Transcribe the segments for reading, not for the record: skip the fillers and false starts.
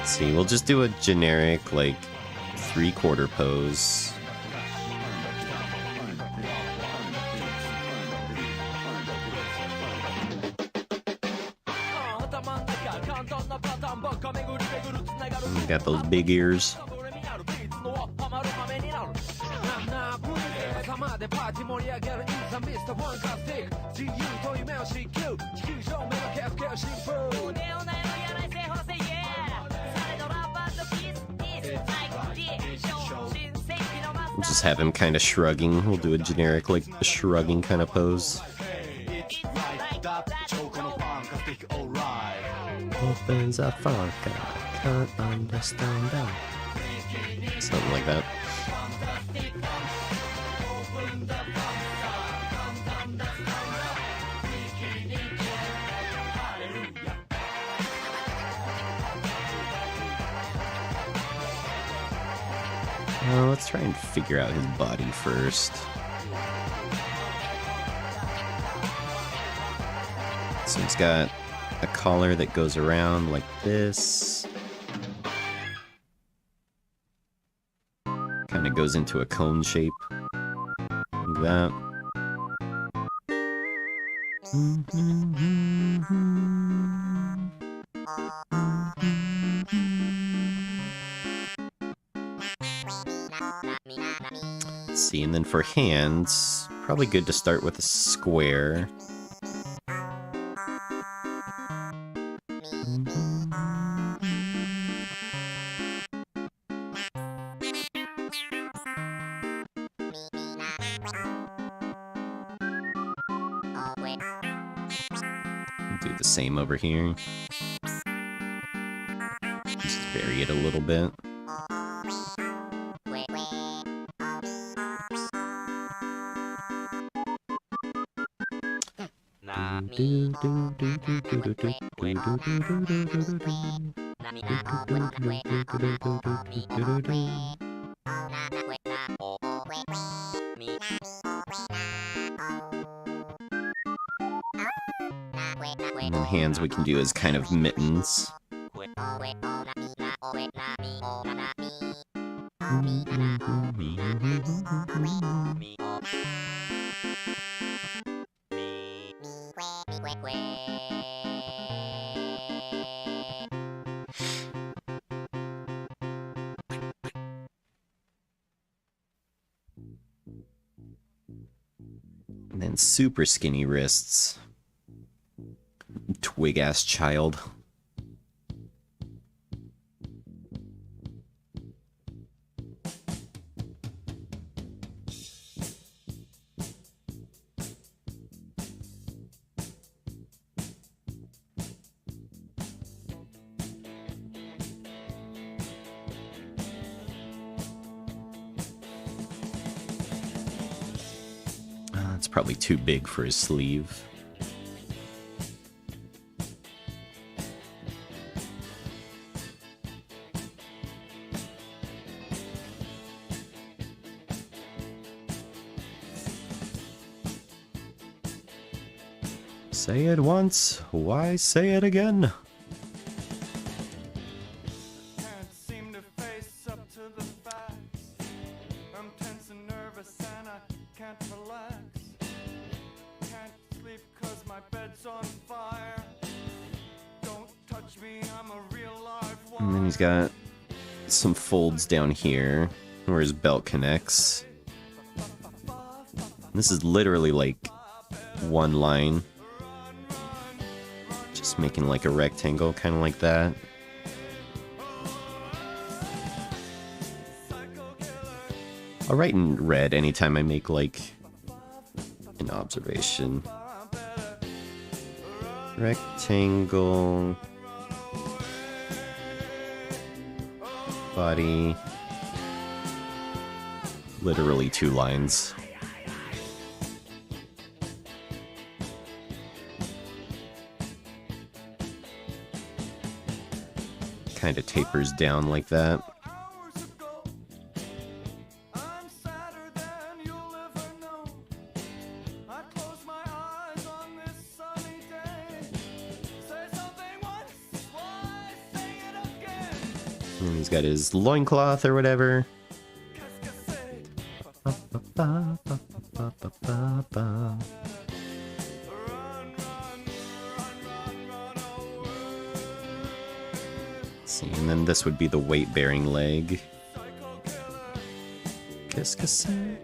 See, we'll just do a generic, like, 3/4 pose. Got those big ears. We'll just have him kind of shrugging. We'll do a generic, like, shrugging kind of pose. Opens a funk, I can't understand that. Something like that. Let's try and figure out his body first. So he's got a collar that goes around like this. Kind of goes into a cone shape. Like that. Let's see, and then for hands, probably good to start with a square. Do the same over here. Just vary it a little bit. And then hands we can do as kind of mittens. And then super skinny wrists. Twig-ass child. It's probably too big for his sleeve. Say it once, why say it again? Can't seem to face up to the facts. I'm tense and nervous and I can't relax. Can't sleep 'cause my bed's on fire. Don't touch me, I'm a real live one. And then he's got some folds down here where his belt connects. This is literally like one line. Just making like a rectangle, kind of like that. I'll write in red anytime I make like an observation. Rectangle. Body. Literally 2 lines. Kind of tapers down like that. He's got his loincloth or whatever. See, and then this would be the weight-bearing leg. Qu'est-ce que c'est?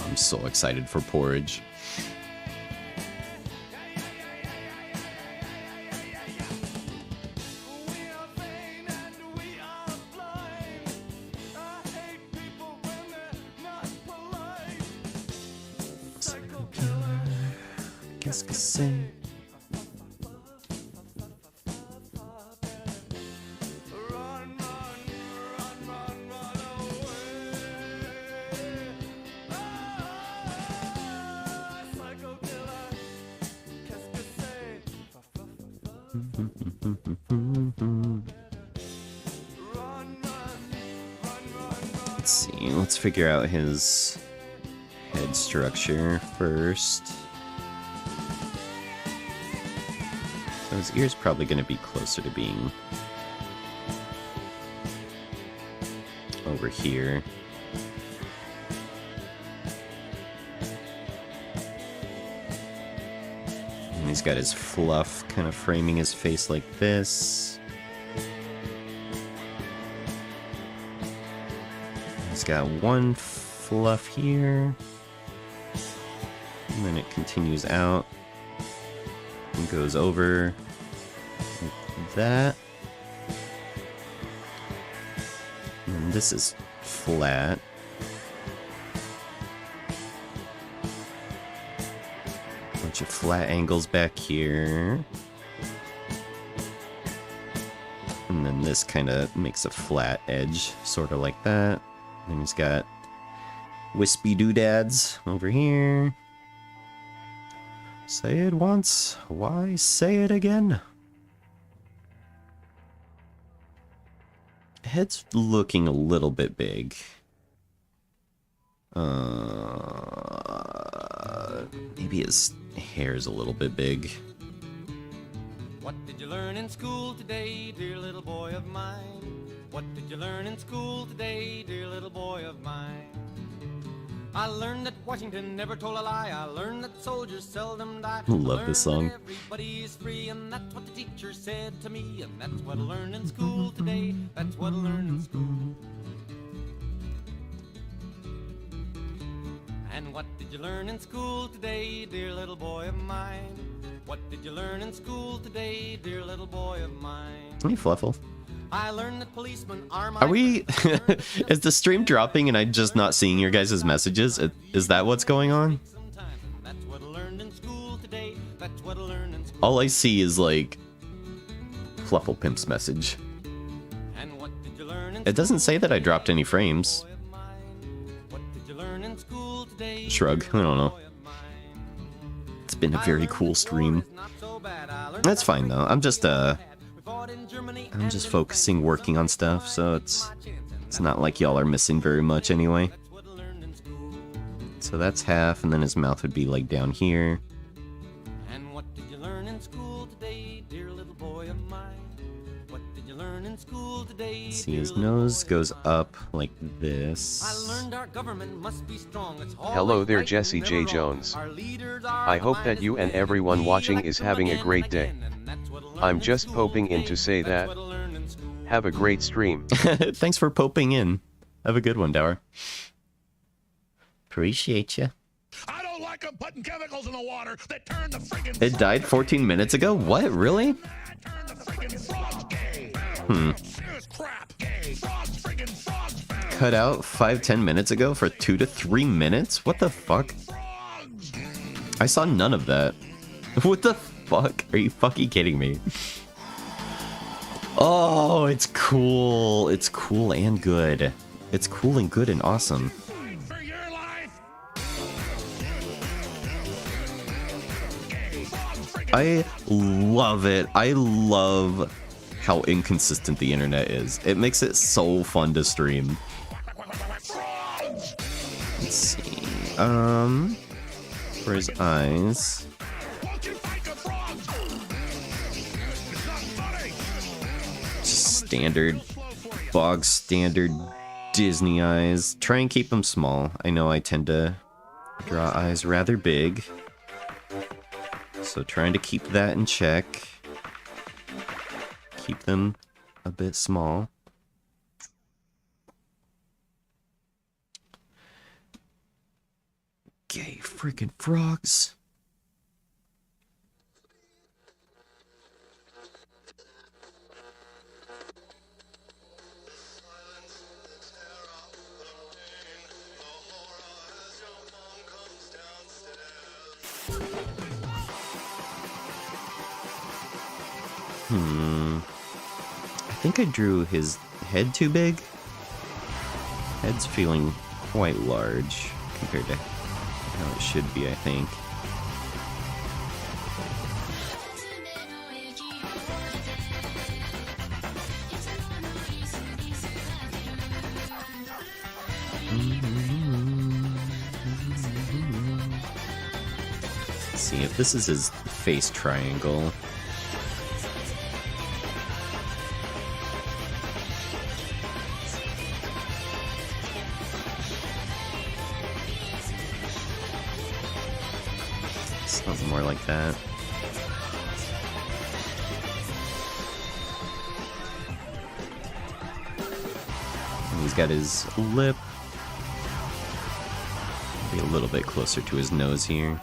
I'm so excited for porridge. Qu'est-ce que c'est? Let's see, let's figure out his head structure first. So his ear's probably going to be closer to being over here. And he's got his fluff kind of framing his face like this. He's got one fluff here. And then it continues out. And goes over like that. And this is flat. Bunch of flat angles back here. And then this kind of makes a flat edge, sort of like that. And he's got wispy doodads over here. Say it once, why say it again? Head's looking a little bit big. Maybe his hair's a little bit big. What did you learn in school today, dear little boy of mine? What did you learn in school today, dear little boy of mine? I learned that Washington never told a lie. I learned that soldiers seldom die. Love this song. Everybody is free, and that's what the teacher said to me. And that's what I learned in school today. That's what I learned in school. And what did you learn in school today, dear little boy of mine? What did you learn in school today, dear little boy of mine? Hey, Fluffle. I learned that policemen are my... Are we... Is the stream dropping and I'm just not seeing your guys' messages? Is that what's going on? All I see is, like, Fluffle Pimp's message. It doesn't say that I dropped any frames. Shrug, I don't know. It's been a very cool stream. That's fine, though. I'm just focusing, working on stuff, so it's not like y'all are missing very much anyway. So that's half, and then his mouth would be like down here. And what did you learn in school today, dear little boy of mine? What did you learn in school today? See, his nose goes up like this. I learned our government must be strong. Hello there, Jesse J. Jones. I hope that you and everyone watching is having a great day. I'm just popping in to say that. Have a great stream. Thanks for popping in. Have a good one, Dower. Appreciate you. I don't like them putting chemicals in the water that turn the friggin' It died 14 minutes ago? What? Really? cut out 5-10 minutes ago for 2 to 3 minutes? What the fuck? I saw none of that. What the fuck? Are you fucking kidding me? Oh, it's cool. It's cool and good. It's cool and good and awesome. For your life. I love it. I love how inconsistent the internet is. It makes it so fun to stream. Let's see. For his eyes. Standard, bog standard Disney eyes. Try and keep them small. I know I tend to draw eyes rather big. So trying to keep that in check. Keep them a bit small. Gay freaking frogs. I think I drew his head too big. Head's feeling quite large compared to how it should be, I think. Let's see if this is his face triangle. Something more like that. And he's got his lip. Be a little bit closer to his nose here.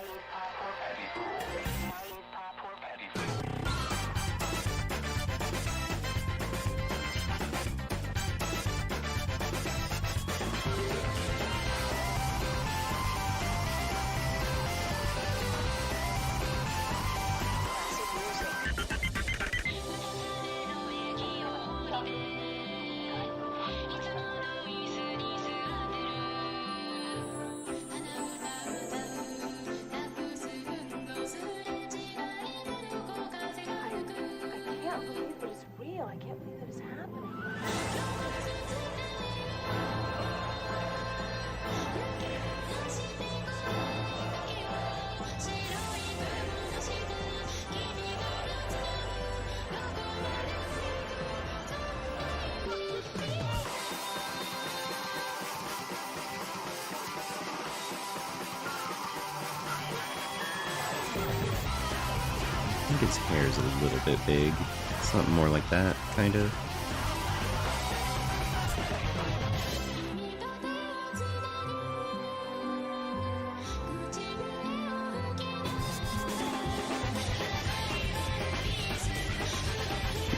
I think his hair's a little bit big. Something more like that, kind of.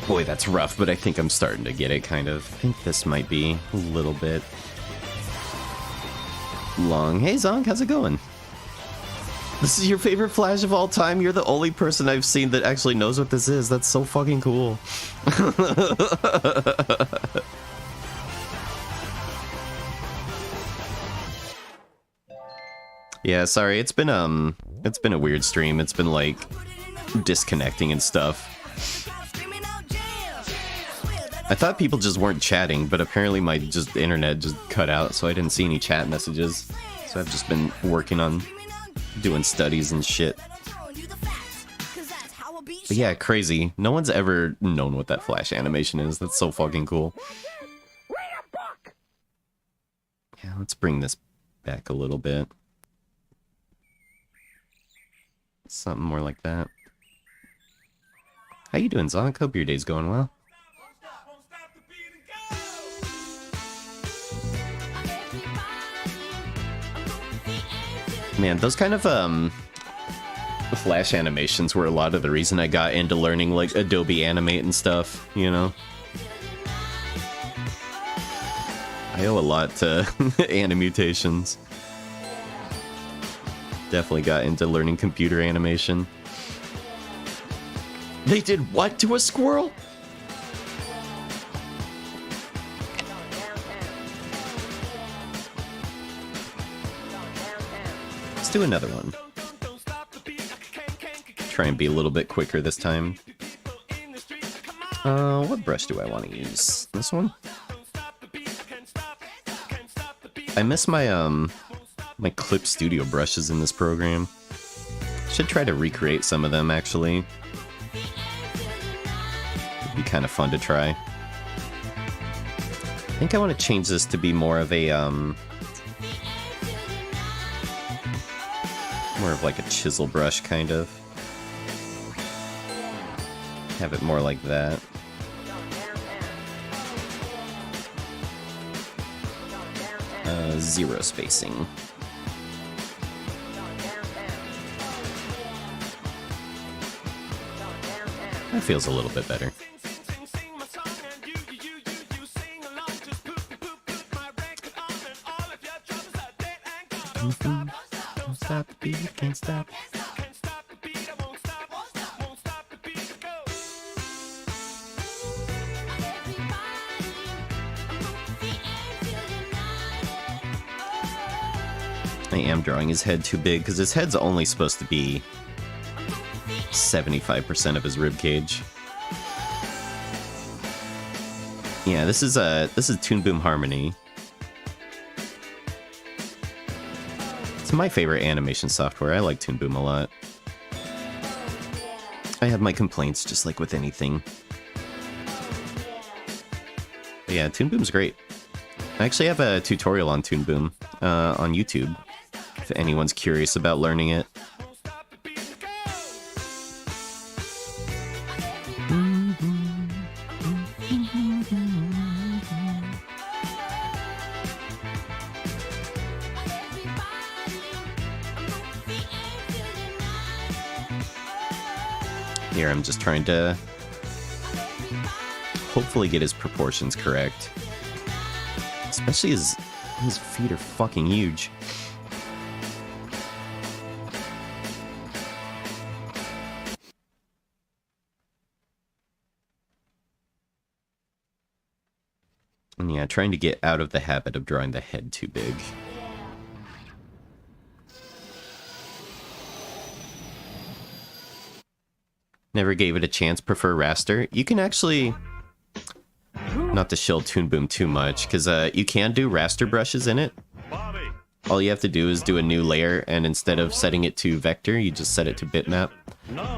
Boy, that's rough, but I think I'm starting to get it, kind of. I think this might be a little bit long. Hey, Zonk, how's it going? This is your favorite Flash of all time? You're the only person I've seen that actually knows what this is. That's so fucking cool. Yeah, sorry, it's been a weird stream. It's been like disconnecting and stuff. I thought people just weren't chatting, but apparently my internet just cut out, so I didn't see any chat messages. So I've just been working on doing studies and shit. But yeah, crazy. No one's ever known what that Flash animation is. That's so fucking cool. Yeah, let's bring this back a little bit. Something more like that. How you doing, Zonk? Hope your day's going well. Man, those kind of Flash animations were a lot of the reason I got into learning like Adobe Animate and stuff, you know? I owe a lot to Animutations. Definitely got into learning computer animation. They did what to a squirrel? Let's do another one. Try and be a little bit quicker this time. What brush do I want to use? This one? I miss my my Clip Studio brushes in this program. Should try to recreate some of them actually. It'd be kind of fun to try. I think I want to change this to be more of a more of like a chisel brush kind of. Have it more like that. Zero spacing. That feels a little bit better. Don't stop the beat, can't stop. I am drawing his head too big because his head's only supposed to be 75% of his rib cage. Yeah, this is Toon Boom Harmony. It's my favorite animation software. I like Toon Boom a lot. I have my complaints just like with anything. But yeah, Toon Boom's great. I actually have a tutorial on Toon Boom on YouTube. If anyone's curious about learning it. Here, I'm just trying to hopefully get his proportions correct. Especially his feet are fucking huge. And yeah, trying to get out of the habit of drawing the head too big. Never gave it a chance, prefer raster. You can actually, not to shill Toon Boom too much, because you can do raster brushes in it. All you have to do is do a new layer, and instead of setting it to vector, you just set it to bitmap.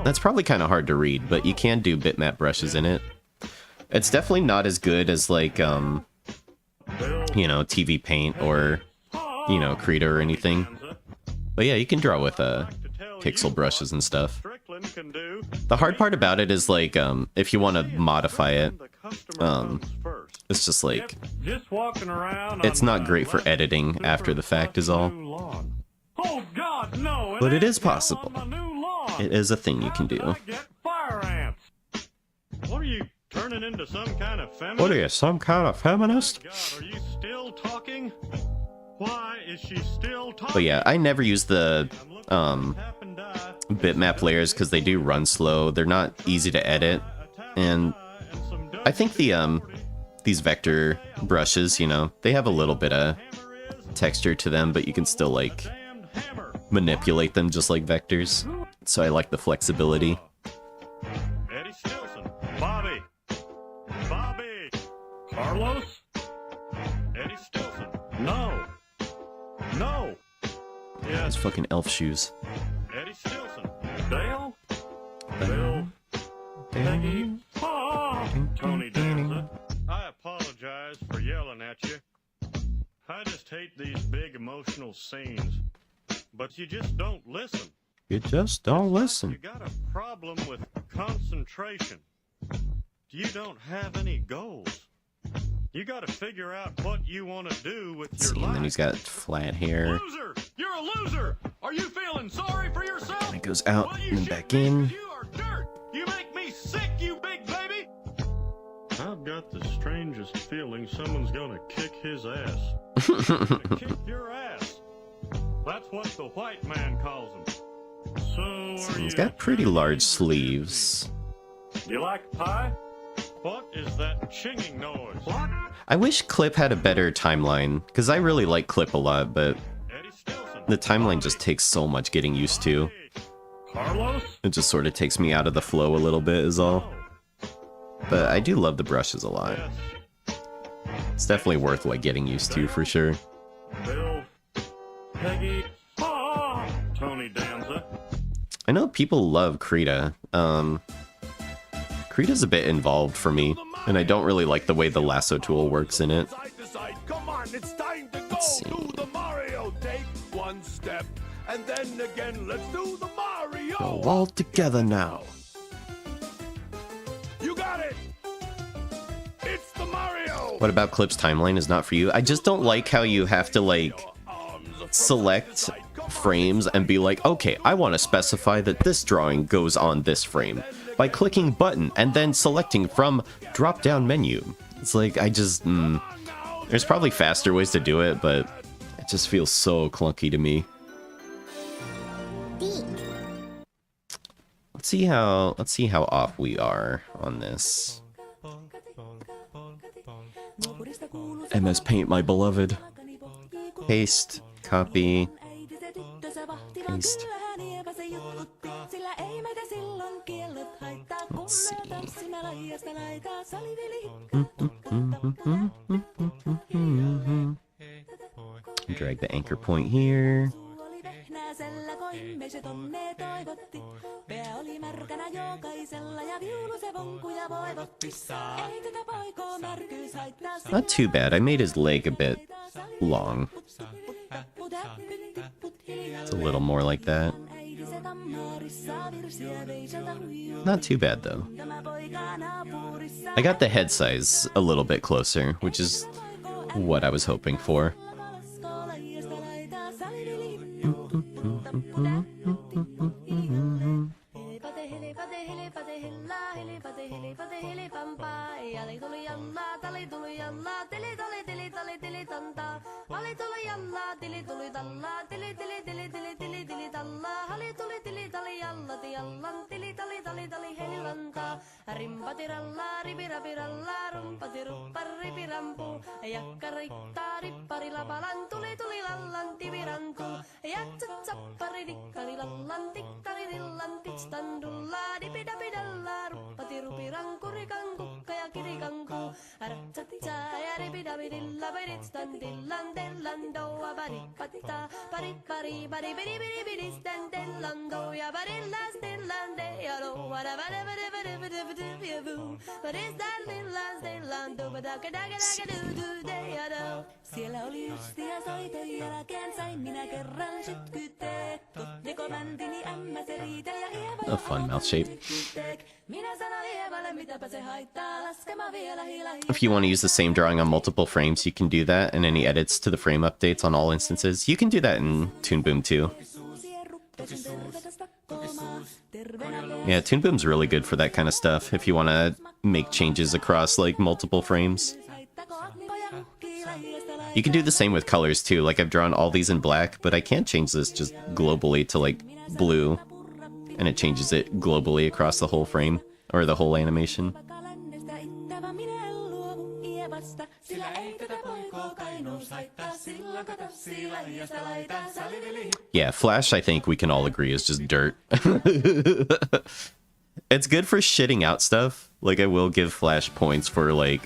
That's probably kind of hard to read, but you can do bitmap brushes in it. It's definitely not as good as like, you know, TV Paint or, you know, Krita or anything. But yeah, you can draw with pixel brushes and stuff. The hard part about it is like, if you want to modify it, it's just like, it's not great for editing after the fact is all. But it is possible. It is a thing you can do. What are you turning into, some kind of feminist? What are you, some kind of feminist? God, are you still talking? Why is she still talking? But yeah, I never use the bitmap layers because they do run slow. They're not easy to edit, and I think the these vector brushes, you know, they have a little bit of texture to them, but you can still like manipulate them just like vectors. So I like the flexibility. Eddie Stilson. Bobby. Bobby. Carlos. Eddie Stilson. No. No. Those Yes. fucking elf shoes. Eddie Stilson. Dale. Bill. Peggy. Tony Danza. I apologize for yelling at you. I just hate these big emotional scenes. But you just don't listen. You just don't You listen. got a problem with concentration. You don't have any goals. You got to figure out what you want to do with your See, and then life. he's got flat hair. Loser! You're a loser! Are you feeling sorry for yourself? And it goes out Well, you and then should back be, in. 'cause You are dirt! You make me sick, you big baby! I've got the strangest strangest feeling someone's gonna kick his ass. Kick your ass. That's what the white man calls him. So are He's you got pretty large sleeves. You like pie? What is that chinging noise? What? I wish Clip had a better timeline, because I really like Clip a lot, but Eddie Stilson. the timeline just takes so much getting used to. Hey, Carlos? It just sort of takes me out of the flow a little bit is all. But I do love the brushes a lot. Yes. It's definitely worth like getting used to for sure. Bill. Peggy. Tony Danza. I know people love Krita. Krita's a bit involved for me, and I don't really like the way the lasso tool works in it. Come on, it's time to go. Let's see. Do the Mario. Take one step, and then again, let's do the Mario. Go all together now. You got it. It's the Mario. What about Clip's timeline is not for you? I just don't like how you have to like select frames and be like, okay, I want to specify that this drawing goes on this frame by clicking button and then selecting from drop down menu. It's like, I just, there's probably faster ways to do it, but it just feels so clunky to me. Let's see how off we are on this. MS Paint, my beloved. Paste, copy, paste. Let's see. Drag the anchor point here. Not too bad. I made his leg a bit long. It's a little more like that. Not too bad though. I got the head size a little bit closer, which is what I was hoping for. A fun mouth shape. If you want to use the same drawing on multiple frames, you can do that, and any edits to the frame updates on all instances. You can do that in Toon Boom too. Yeah, Toon Boom's really good for that kind of stuff, if you want to make changes across like multiple frames. You can do the same with colors too, like I've drawn all these in black, but I can't change this just globally to like blue, and it changes it globally across the whole frame, or the whole animation. Yeah, Flash, I think we can all agree, is just dirt. It's good for shitting out stuff. Like, I will give Flash points for, like,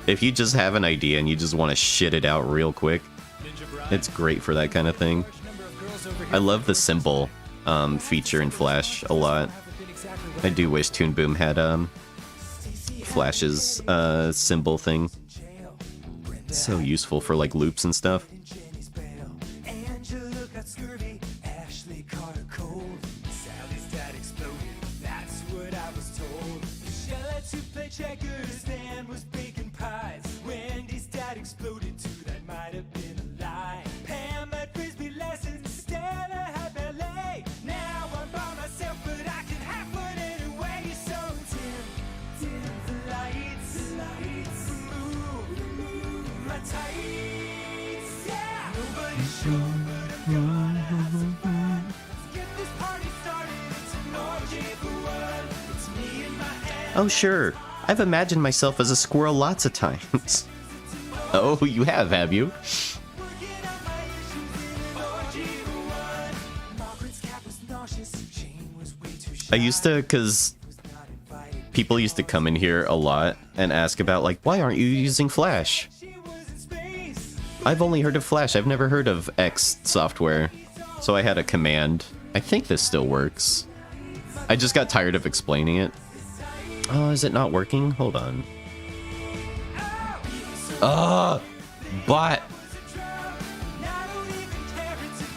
if you just have an idea and you just want to shit it out real quick, it's great for that kind of thing. I love the symbol feature in Flash a lot. I do wish Toon Boom had Flash's symbol thing. It's so useful for like loops and stuff. Oh, sure. I've imagined myself as a squirrel lots of times. Oh, you have you? I used to, because people used to come in here a lot and ask about, like, why aren't you using Flash? I've only heard of Flash. I've never heard of X software. So I had a command. I think this still works. I just got tired of explaining it. Oh, is it not working? Hold on. Bot!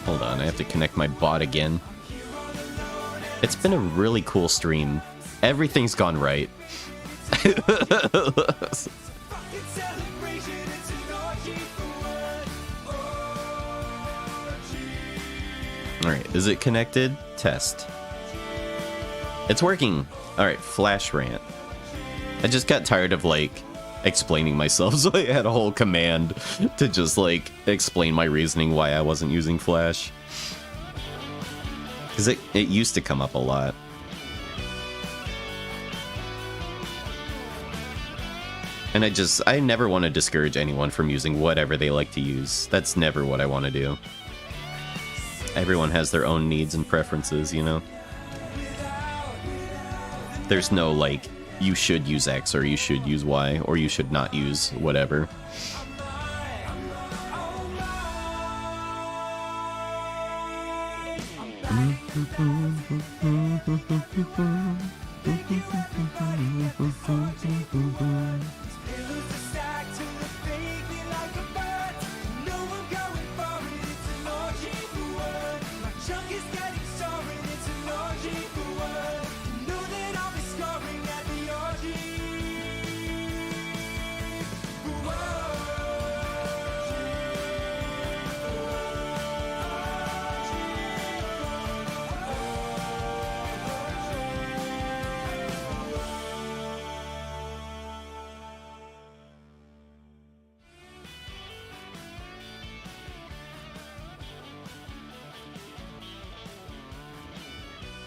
Hold on, I have to connect my bot again. It's been a really cool stream. Everything's gone right. Alright, is it connected? Test. It's working! Alright, Flash rant. I just got tired of, like, explaining myself, so I had a whole command to just, like, explain my reasoning why I wasn't using Flash. Because it used to come up a lot. And I never want to discourage anyone from using whatever they like to use. That's never what I want to do. Everyone has their own needs and preferences, you know? There's no, like, you should use X, or you should use Y, or you should not use whatever.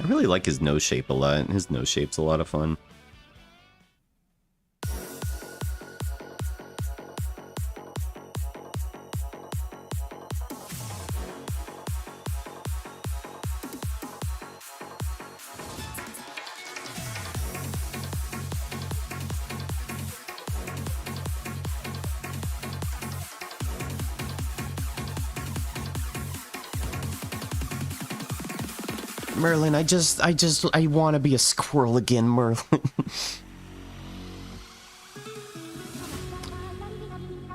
I really like his nose shape a lot. His nose shape's a lot of fun. Merlin, I want to be a squirrel again, Merlin.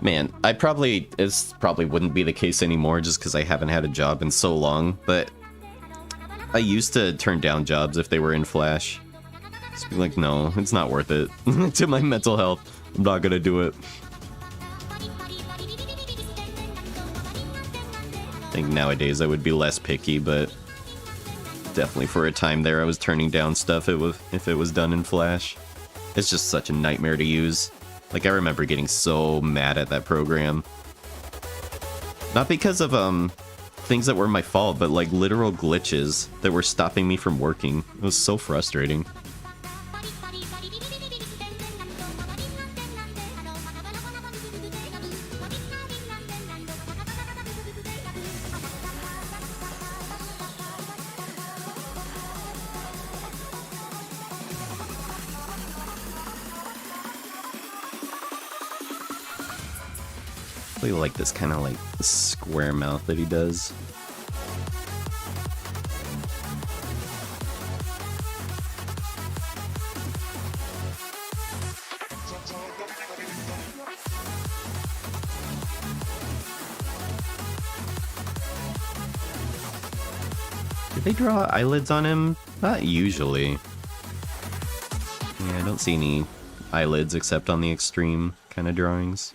Man, this probably wouldn't be the case anymore just because I haven't had a job in so long, but I used to turn down jobs if they were in Flash. Just be like, no, it's not worth it. To my mental health, I'm not gonna do it. I think nowadays I would be less picky, but definitely for a time there I was turning down stuff if it was done in Flash. It's just such a nightmare to use. Like, I remember getting so mad at that program. Not because of things that were my fault, but like literal glitches that were stopping me from working. It was so frustrating. I like this kind of like square mouth that he does. Did they draw eyelids on him? Not usually. Yeah, I don't see any eyelids except on the extreme kind of drawings.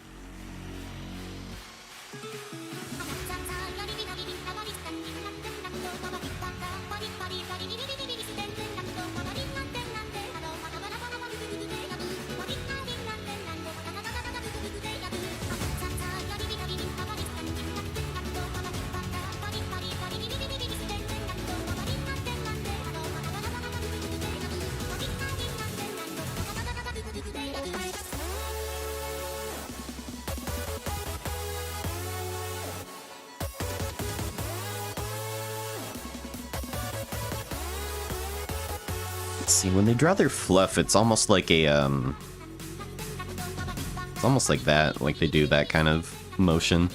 See, when they draw their fluff, it's almost like a, it's almost like that, like they do that kind of motion.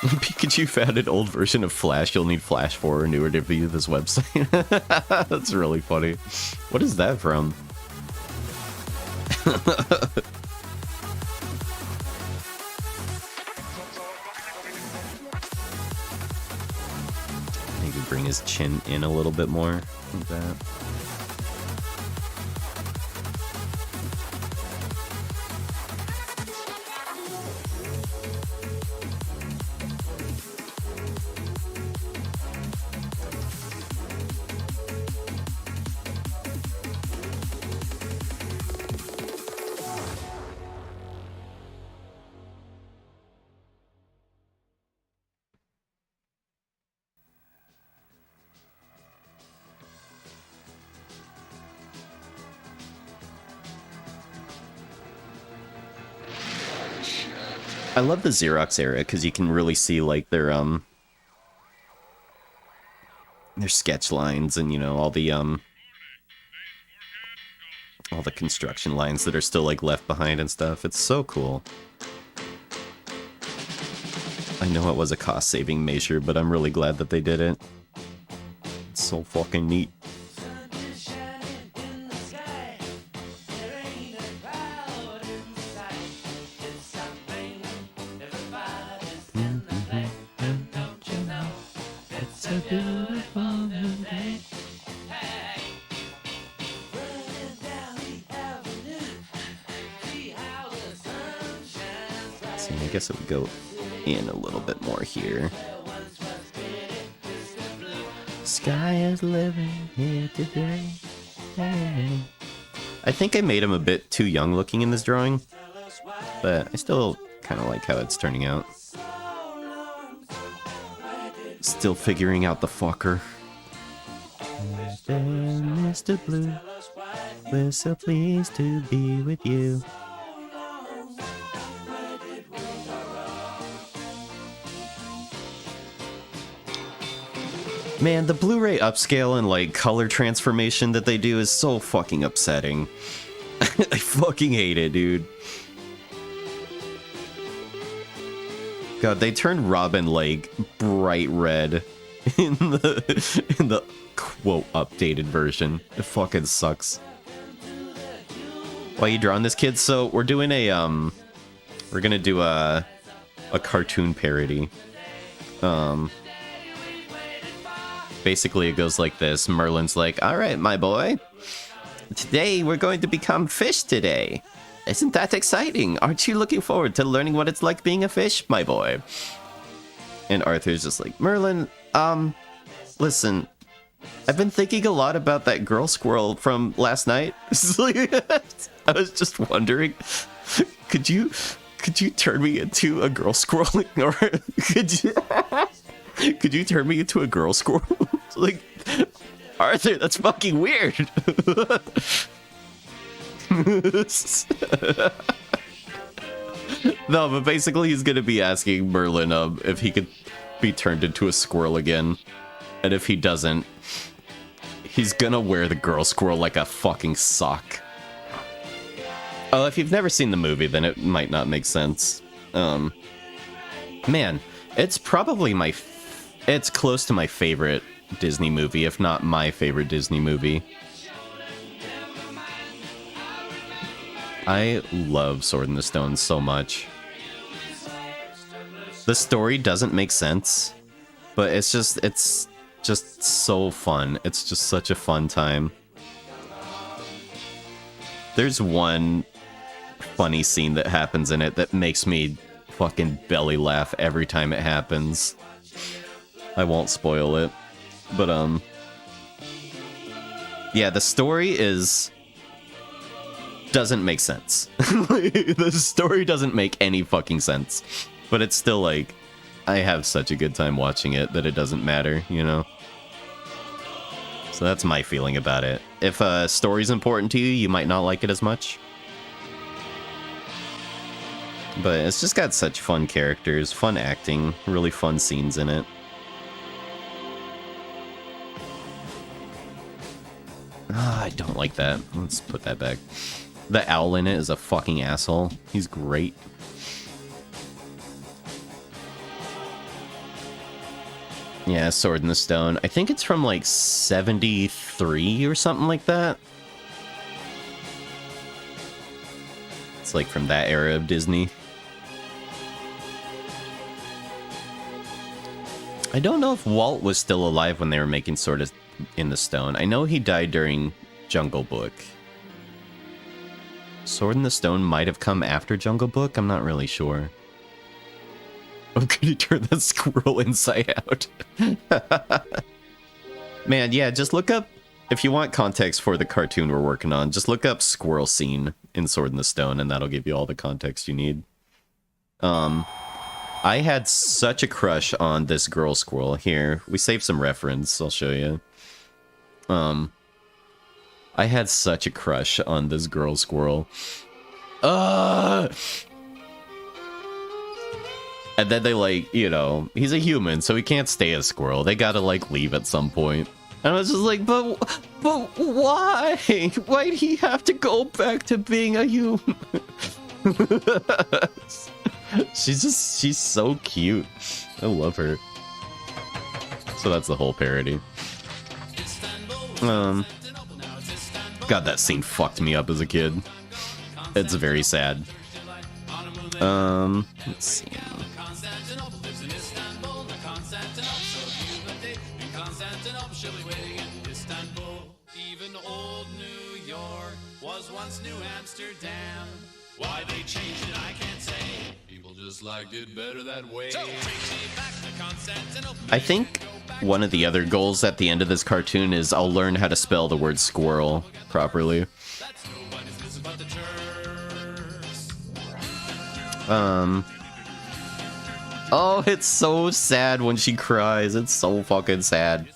Pikachu found an old version of Flash. You'll need Flash 4 or newer to view this website. That's really funny. What is that from? Maybe bring his chin in a little bit more like that. I love the Xerox era because you can really see like their sketch lines and, you know, all the construction lines that are still like left behind and stuff. It's so cool. I know it was a cost-saving measure, but I'm really glad that they did it. It's so fucking neat. I guess it would go in a little bit more here. Sky is living here today. Hey. I think I made him a bit too young looking in this drawing, but I still kind of like how it's turning out. Still figuring out the fucker. Mr. Blue, we're so pleased to be with you. Man, the Blu-ray upscale and like color transformation that they do is so fucking upsetting. I fucking hate it, dude. God, they turned Robin like bright red in the quote updated version. It fucking sucks. Why are you drawing this, kid? So we're doing a we're gonna do a cartoon parody. Basically, it goes like this. Merlin's like, all right, my boy. Today, we're going to become fish today. Isn't that exciting? Aren't you looking forward to learning what it's like being a fish, my boy? And Arthur's just like, Merlin, listen, I've been thinking a lot about that girl squirrel from last night. I was just wondering, could you turn me into a girl squirrel? Or could you turn me into a girl squirrel? Like, Arthur, that's fucking weird. No, but basically he's gonna be asking Merlin if he could be turned into a squirrel again. And if he doesn't, he's gonna wear the girl squirrel like a fucking sock. Oh, if you've never seen the movie, then it might not make sense. Man, it's probably it's close to my favorite Disney movie, if not my favorite Disney movie. I love Sword in the Stone so much. The story doesn't make sense, but it's just so fun. It's just such a fun time. There's one funny scene that happens in it that makes me fucking belly laugh every time it happens. I won't spoil it, but yeah, the story doesn't make sense. The story doesn't make any fucking sense, but it's still like, I have such a good time watching it that it doesn't matter, you know? So that's my feeling about it. If a story's important to you, you might not like it as much. But it's just got such fun characters, fun acting, really fun scenes in it. Ah, I don't like that. Let's put that back. The owl in it is a fucking asshole. He's great. Yeah, Sword in the Stone. I think it's from like 73 or something like that. It's like from that era of Disney. I don't know if Walt was still alive when they were making Sword in the Stone. I know he died during Jungle Book. Sword in the Stone might have come after Jungle Book. I'm not really sure. Oh, could you turn that squirrel inside out? Man, yeah, just look up, if you want context for the cartoon we're working on, just look up squirrel scene in Sword in the Stone, and that'll give you all the context you need. I had such a crush on this girl squirrel. Here, we saved some reference, I'll show you. I had such a crush on this girl squirrel. And then they, like, you know, he's a human, so he can't stay a squirrel. They gotta, like, leave at some point. And I was just like, but why? Why'd he have to go back to being a human? She's so cute. I love her. So that's the whole parody. God, that scene fucked me up as a kid. It's very sad. Let's see. Why they changed it, I can't say. People just liked it better that way. So, I think one of the other goals at the end of this cartoon is I'll learn how to spell the word squirrel properly. Oh, it's so sad when she cries. It's so fucking sad.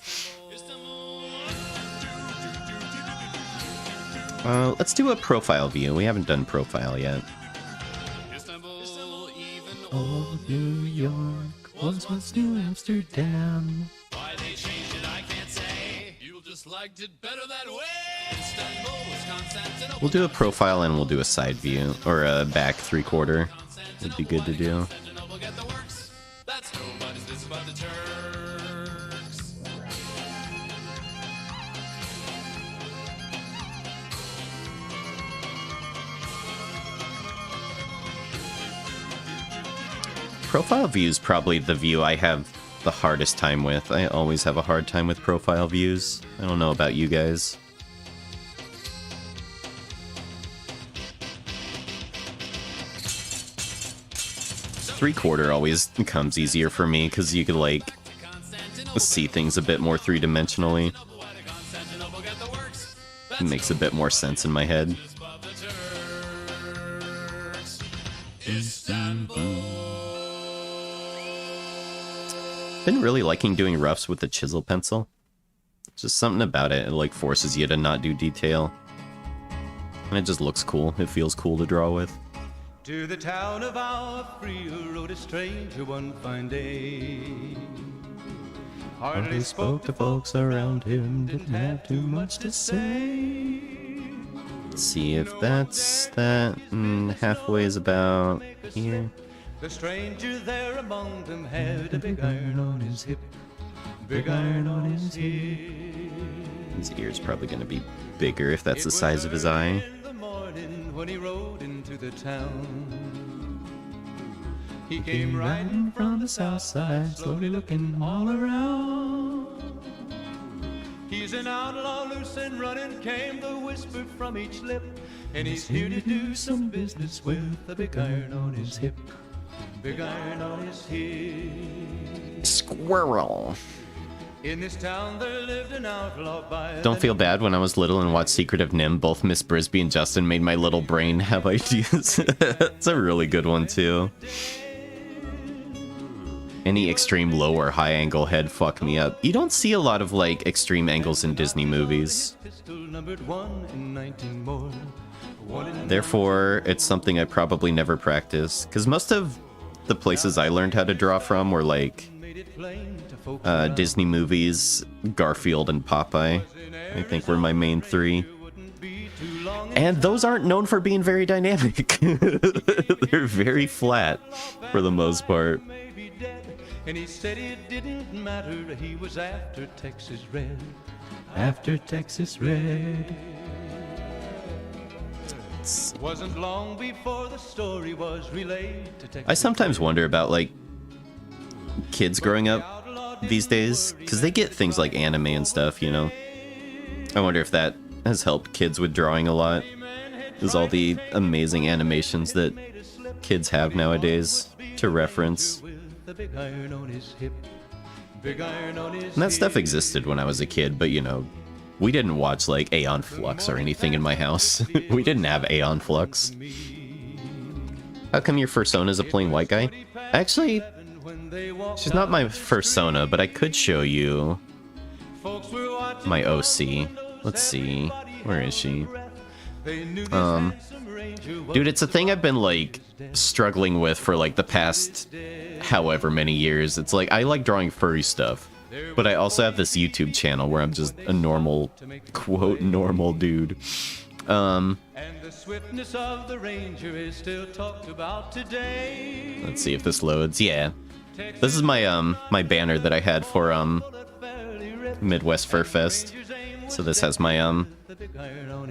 Let's do a profile view. We haven't done profile yet. Old New York was once New Amsterdam. Why they changed it, I can't say. People just liked it better that way. Istanbul was Constantinople. We'll do a profile and we'll do a side view, or a back 3/4. Would be good to do. That's nobody's business but the Turks. Profile view is probably the view I have the hardest time with. I always have a hard time with profile views. I don't know about you guys. Three-quarter always comes easier for me because you could, like, see things a bit more three-dimensionally. It makes a bit more sense in my head. Been really liking doing roughs with the chisel pencil. Just something about it. It, like, forces you to not do detail. And it just looks cool. It feels cool to draw with. To the town of our free rode a stranger one fine day. Hardly spoke to folks around him, didn't have too much to say. Let's see if that's that. Halfway is about here. The stranger there among them had a big iron on his hip. Big iron on his hip. His ear's probably going to be bigger if that's the size of his eye. In the morning when he rode into the town, he came riding from the south side, slowly looking all around. He's an outlaw, loose and running, came the whisper from each lip, and he's here to do some business with a big iron on his hip. Big iron on his hip. Squirrel. In this town there lived an outlaw by... Don't feel bad. When I was little and watched Secret of Nim, both Miss Brisby and Justin made my little brain have ideas. It's a really good one, too. Any extreme low or high angle head fuck me up. You don't see a lot of like extreme angles in Disney movies. Therefore, it's something I probably never practiced, because most of the places I learned how to draw from were like Disney movies, Garfield, and Popeye. I think were my main three. And those aren't known for being very dynamic. They're very flat for the most part. And he said it didn't matter, he was after Texas Red. After Texas Red. Wasn't long before the story was relayed to Texas. I sometimes wonder about like kids growing up these days, because they get things like anime and stuff, you know. I wonder if that has helped kids with drawing a lot. There's all the amazing animations that kids have nowadays to reference. And that stuff existed when I was a kid, but you know, we didn't watch like Aeon Flux or anything in my house. We didn't have Aeon Flux. How come your fursona is a plain white guy? Actually, she's not my fursona, but I could show you my OC. Let's see. Where is she? Dude, it's a thing I've been like struggling with for like the past however many years. It's like I like drawing furry stuff, but I also have this YouTube channel where I'm just a normal, quote, normal dude. And the swiftness of the Ranger is still talked about today. Let's see if this loads. Yeah. This is my my banner that I had for Midwest Fur Fest. So this has my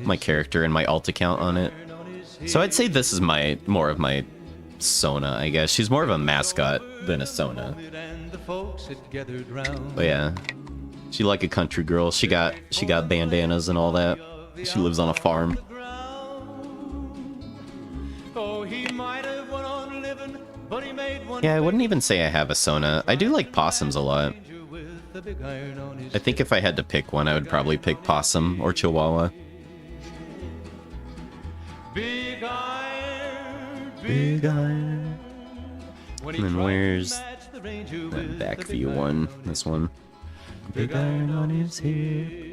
my character and my alt account on it. So I'd say this is more of my Sona, I guess. She's more of a mascot than a Sona. But yeah, she like a country girl. She got bandanas and all that. She lives on a farm. Yeah, I wouldn't even say I have a Sona. I do like possums a lot. I think if I had to pick one, I would probably pick possum or chihuahua. Big iron, Big iron. And then where's that back view one? This one. Big iron on his hip.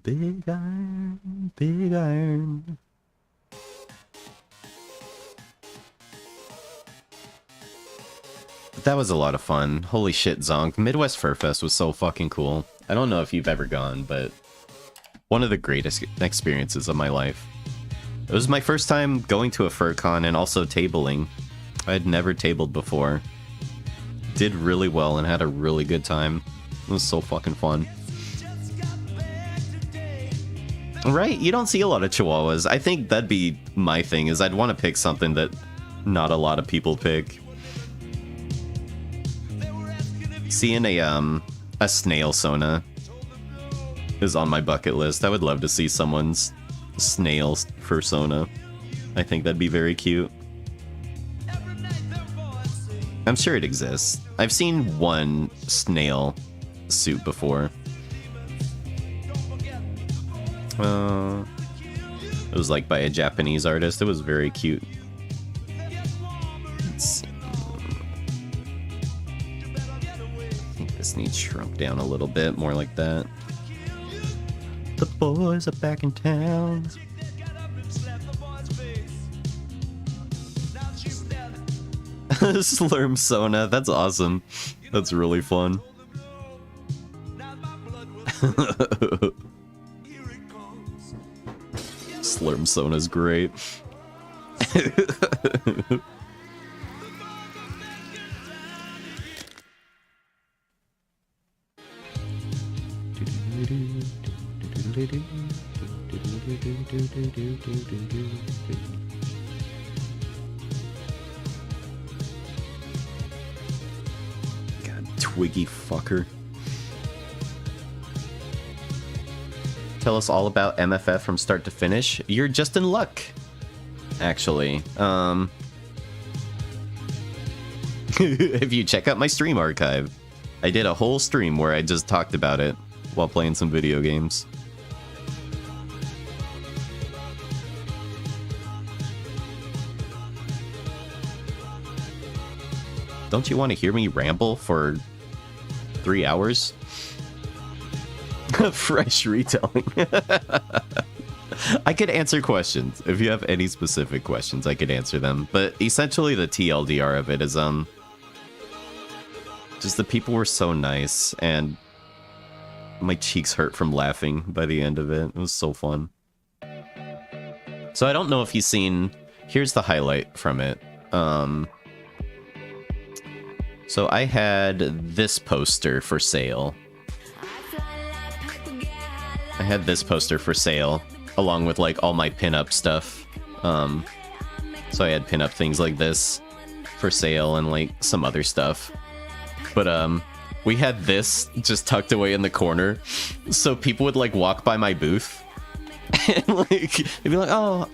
Big iron, big iron. But that was a lot of fun. Holy shit, Zonk. Midwest Fur Fest was so fucking cool. I don't know if you've ever gone, but one of the greatest experiences of my life. It was my first time going to a fur con and also tabling. I had never tabled before. Did really well and had a really good time. It was so fucking fun. Right, you don't see a lot of chihuahuas. I think that'd be my thing, is I'd want to pick something that not a lot of people pick. Seeing a snail Sona is on my bucket list. I would love to see someone's snail fursona. I think that'd be very cute. I'm sure it exists. I've seen one snail suit before. It was like by a Japanese artist. It was very cute. Let's see. I think this needs shrunk down a little bit, more like that. The boys are back in town. Slurm Sona, that's awesome. That's really fun. Slurm Sona's great. God, twiggy fucker. Tell us all about MFF from start to finish. You're just in luck, actually. If you check out my stream archive, I did a whole stream where I just talked about it. while playing some video games. Don't you want to hear me ramble for 3 hours? Fresh retelling. I could answer questions. If you have any specific questions, I could answer them. But essentially the TLDR of it is, just the people were so nice, and my cheeks hurt from laughing by the end of it. It was so fun. So I don't know if you've seen... Here's the highlight from it. So I had this poster for sale. I had this poster for sale, along with like all my pinup stuff. So I had pinup things like this for sale and like some other stuff. But we had this just tucked away in the corner, so people would like walk by my booth. And like they'd be like, oh,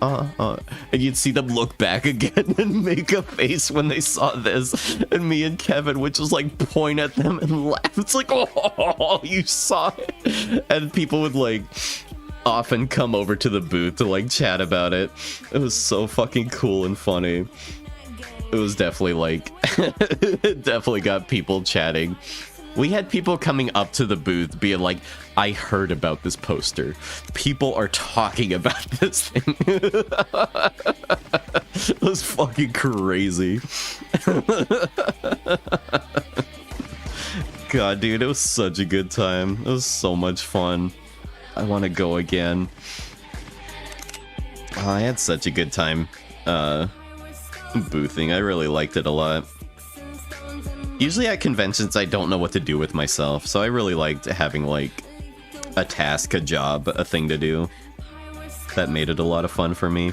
and you'd see them look back again and make a face when they saw this, and me and Kevin would just like point at them and laugh. It's like, oh, you saw it. And people would like often come over to the booth to like chat about it. It was so fucking cool and funny. It was definitely like it definitely got people chatting. We had people coming up to the booth being like, I heard about this poster. People are talking about this thing. It was fucking crazy. God, dude, it was such a good time. It was so much fun. I want to go again. Oh, I had such a good time boothing. I really liked it a lot. Usually at conventions, I don't know what to do with myself, so I really liked having, like, a task, a job, a thing to do. That made it a lot of fun for me.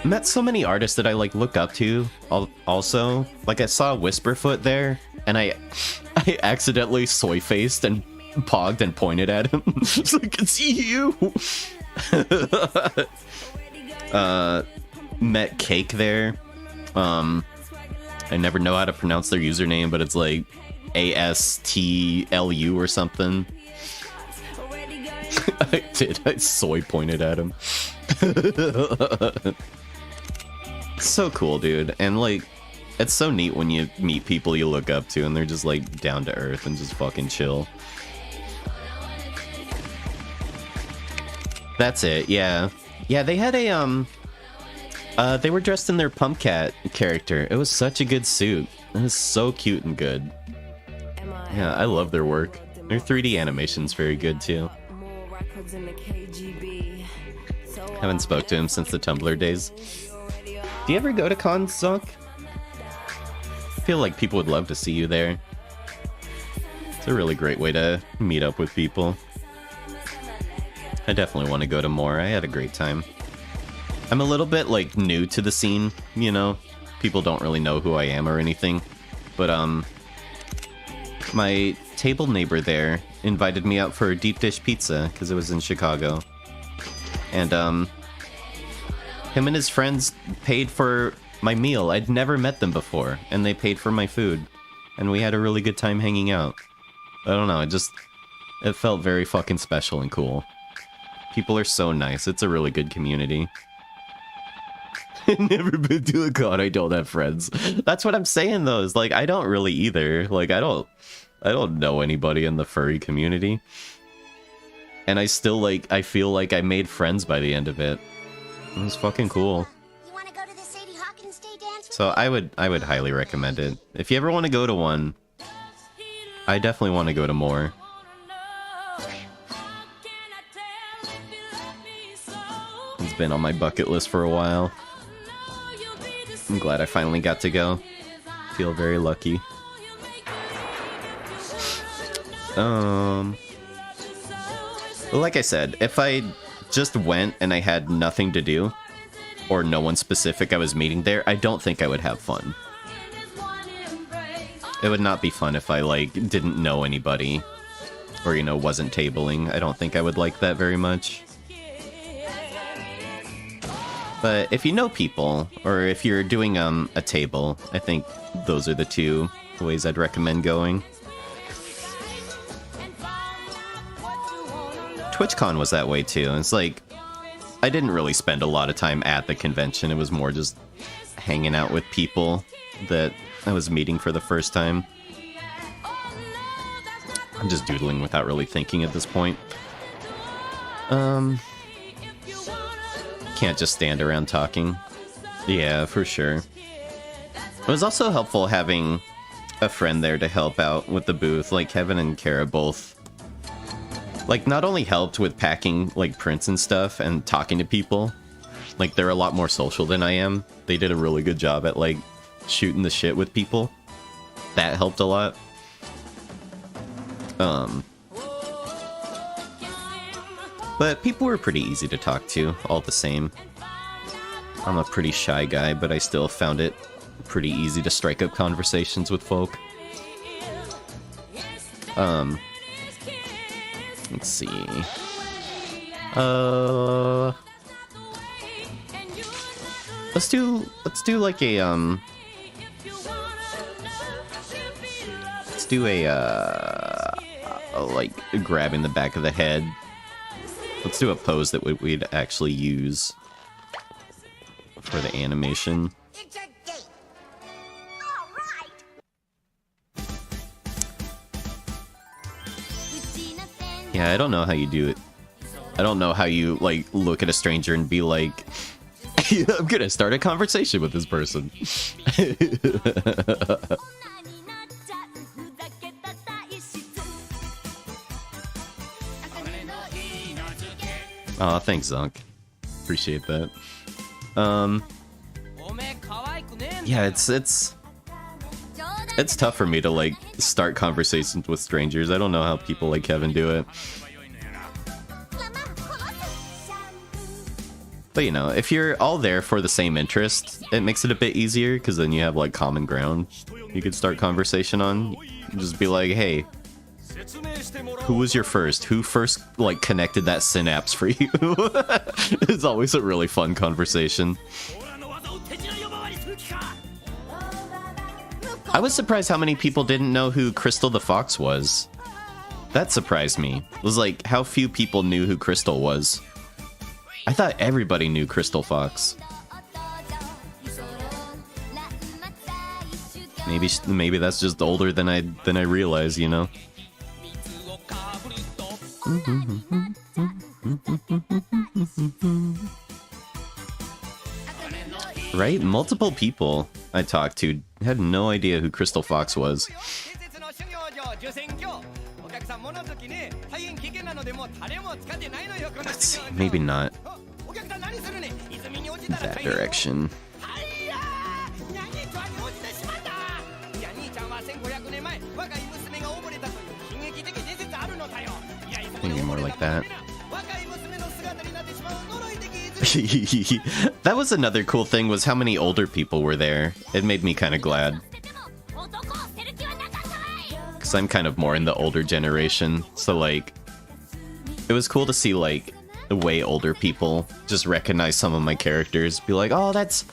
Met so many artists that I, like, look up to, also. Like, I saw Whisperfoot there, and I accidentally soy-faced and pogged and pointed at him. So I could see you! Met Cake there. I never know how to pronounce their username, but it's like ASTLU or something. I did. I soy pointed at him. So cool, dude. And like, it's so neat when you meet people you look up to and they're just like down to earth and just fucking chill. That's it, yeah. Yeah, they had a, they were dressed in their Pumpcat character. It was such a good suit. It was so cute and good. Yeah, I love their work. Their 3D animation's very good too. Haven't spoke to him since the Tumblr days. Do you ever go to cons, Zuck? I feel like people would love to see you there. It's a really great way to meet up with people. I definitely want to go to more. I had a great time. I'm a little bit, like, new to the scene, you know? People don't really know who I am or anything. But, my table neighbor there invited me out for a deep dish pizza, because it was in Chicago. And, him and his friends paid for my meal. I'd never met them before, and they paid for my food. And we had a really good time hanging out. I don't know, it felt very fucking special and cool. People are so nice. It's a really good community. Never been to a con. I don't have friends. That's what I'm saying though, is like I don't really either. Like I don't know anybody in the furry community. And I still I feel like I made friends by the end of it. It was fucking cool. You want to go to the Sadie Hawkins Day dance? So I would highly recommend it. If you ever want to go to one, I definitely want to go to more. It's been on my bucket list for a while. I'm glad I finally got to go. Feel very lucky. Like I said, if I just went and I had nothing to do, or no one specific I was meeting there, I don't think I would have fun. It would not be fun if I, like, didn't know anybody, or, you know, wasn't tabling. I don't think I would like that very much. But if you know people, or if you're doing a table, I think those are the two ways I'd recommend going. TwitchCon was that way too. It's like, I didn't really spend a lot of time at the convention. It was more just hanging out with people that I was meeting for the first time. I'm just doodling without really thinking at this point. Can't just stand around talking. Yeah, for sure. It was also helpful having a friend there to help out with the booth. Like, Kevin and Kara both, like, not only helped with packing, like, prints and stuff and talking to people. Like, they're a lot more social than I am. They did a really good job at, like, shooting the shit with people. That helped a lot. But people were pretty easy to talk to, all the same. I'm a pretty shy guy, but I still found it pretty easy to strike up conversations with folk. Let's see. Let's do like a let's do a like grabbing the back of the head. Let's do a pose that we'd actually use for the animation. It's a date. All right. Yeah, I don't know how you do it. I don't know how you, like, look at a stranger and be like, I'm gonna start a conversation with this person. Aw, thanks, Zonk. Appreciate that. Yeah, it's tough for me to, like, start conversations with strangers. I don't know how people like Kevin do it. But, you know, if you're all there for the same interest, it makes it a bit easier, because then you have, like, common ground you could start conversation on. Just be like, hey, who was your first? Who first, like, connected that synapse for you? It's always a really fun conversation. I was surprised how many people didn't know who Crystal the Fox was. That surprised me. It was like, how few people knew who Crystal was. I thought everybody knew Crystal Fox. Maybe that's just older than I realized, you know. Right? Multiple people I talked to had no idea who Crystal Fox was. Let's see, maybe not that direction. Maybe more like that. That was another cool thing, was how many older people were there. It made me kind of glad. Because I'm kind of more in the older generation. So, like, it was cool to see, like, way older people just recognize some of my characters. Be like, oh, that's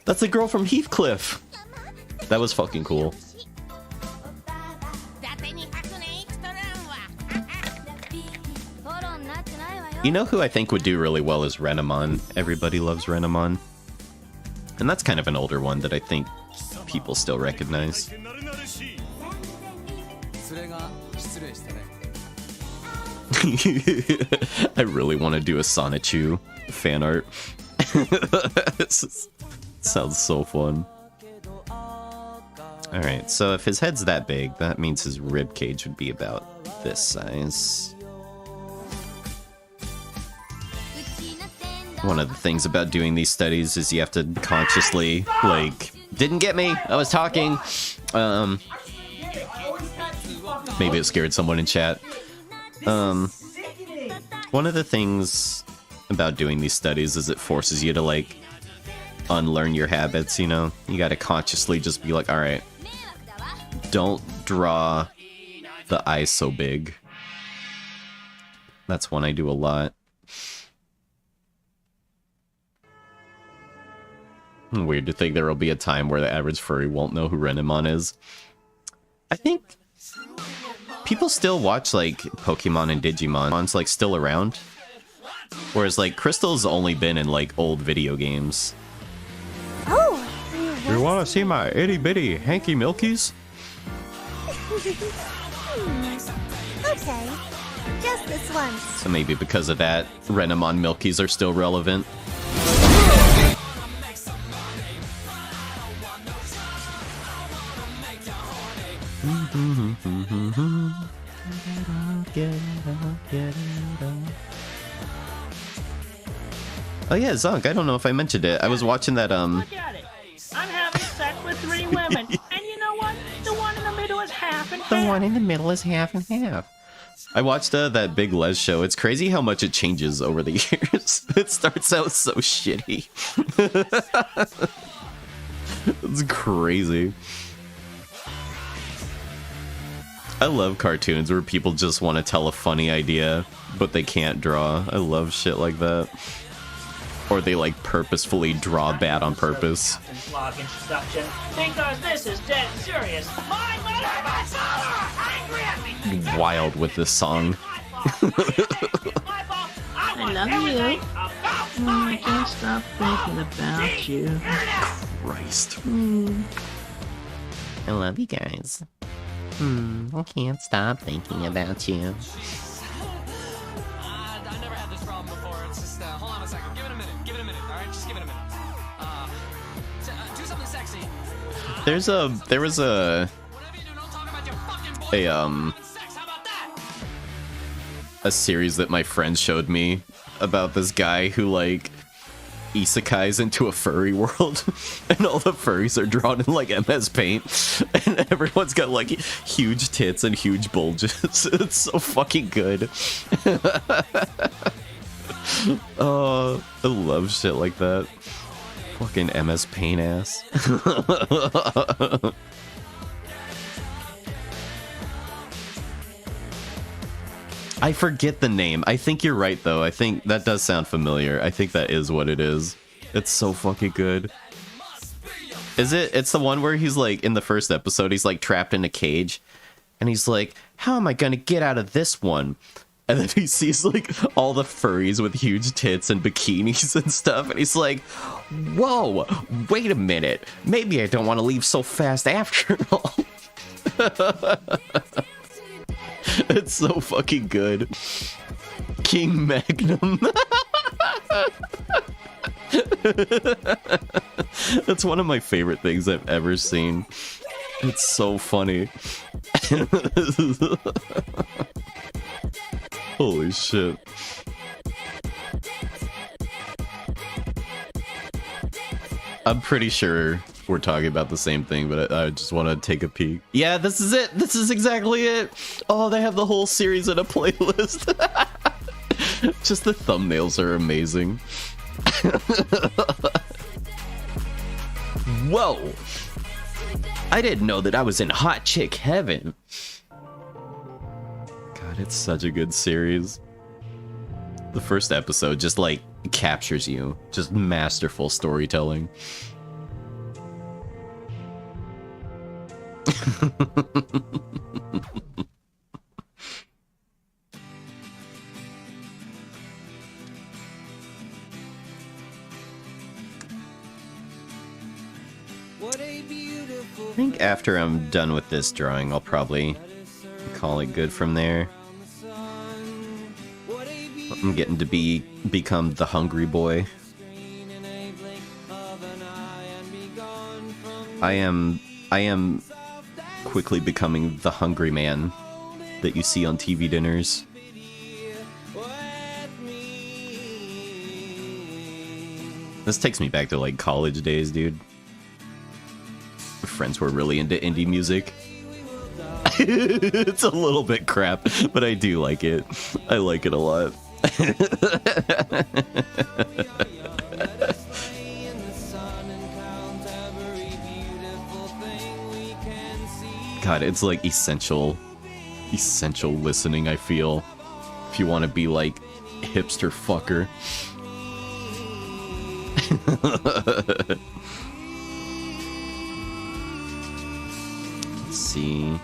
the girl from Heathcliff. That was fucking cool. You know who I think would do really well is Renamon. Everybody loves Renamon. And that's kind of an older one that I think people still recognize. I really want to do a Sonichu fan art. Sounds so fun. Alright, so if his head's that big, that means his rib cage would be about this size. One of the things about doing these studies is you have to consciously, like, didn't get me, I was talking. Maybe it scared someone in chat. One of the things about doing these studies is it forces you to, like, unlearn your habits, you know? You gotta consciously just be like, alright, don't draw the eyes so big. That's one I do a lot. Weird to think there will be a time where the average furry won't know who Renamon is. I think people still watch like Pokemon and Digimon. It's like still around. Whereas like Crystal's only been in like old video games. Oh, You wanna see my itty bitty hanky milkies? okay. Just this once. So maybe because of that, Renamon milkies are still relevant. Oh yeah, Zonk, I don't know if I mentioned it. I was watching that, Look at it. I'm having sex with 3 women. And you know what? The one in the middle is half and half. The one in the middle is half and half. I watched that Big Les show. It's crazy how much it changes over the years. It starts out so shitty. It's crazy. I love cartoons where people just want to tell a funny idea, but they can't draw. I love shit like that. Or they like purposefully draw bad on purpose. Vlog introduction, because this is dead serious. My mother, my father, angry at me. Wild with this song. I love you. I can't stop thinking about you. Christ. I love you guys. I can't stop thinking about you. I never had this problem before. It's just, hold on a second. Give it a minute. Give it a minute. All right, just give it a minute. Do something sexy. There was a Whatever you do, don't talk about your fucking boyfriend. Sex, how about that? a series that my friend showed me about this guy who like isekais into a furry world, and all the furries are drawn in like MS Paint, and everyone's got like huge tits and huge bulges. It's so fucking good. Oh, I love shit like that. Fucking MS Paint ass. I forget the name. I think you're right, though. I think that does sound familiar. I think that is what it is. It's so fucking good. Is it? It's the one where he's like, in the first episode, he's like trapped in a cage. And he's like, how am I gonna get out of this one? And then he sees like all the furries with huge tits and bikinis and stuff. And he's like, whoa, wait a minute. Maybe I don't want to leave so fast after all. It's so fucking good. King Magnum. That's one of my favorite things I've ever seen. It's so funny. Holy shit. I'm pretty sure we're talking about the same thing, but I just want to take a peek. Yeah, this is it. This is exactly it. Oh, they have the whole series in a playlist. Just the thumbnails are amazing. Whoa. I didn't know that I was in hot chick heaven. God, it's such a good series. The first episode just like captures you. Just masterful storytelling. I think after I'm done with this drawing, I'll probably call it good from there. I'm getting to become the hungry boy. I am quickly becoming the hungry man that you see on TV dinners. This takes me back to like college days, dude. Friends were really into indie music. It's a little bit crap, but I do like it. I like it a lot. God, it's like essential listening, I feel, if you want to be like hipster fucker. Let's see.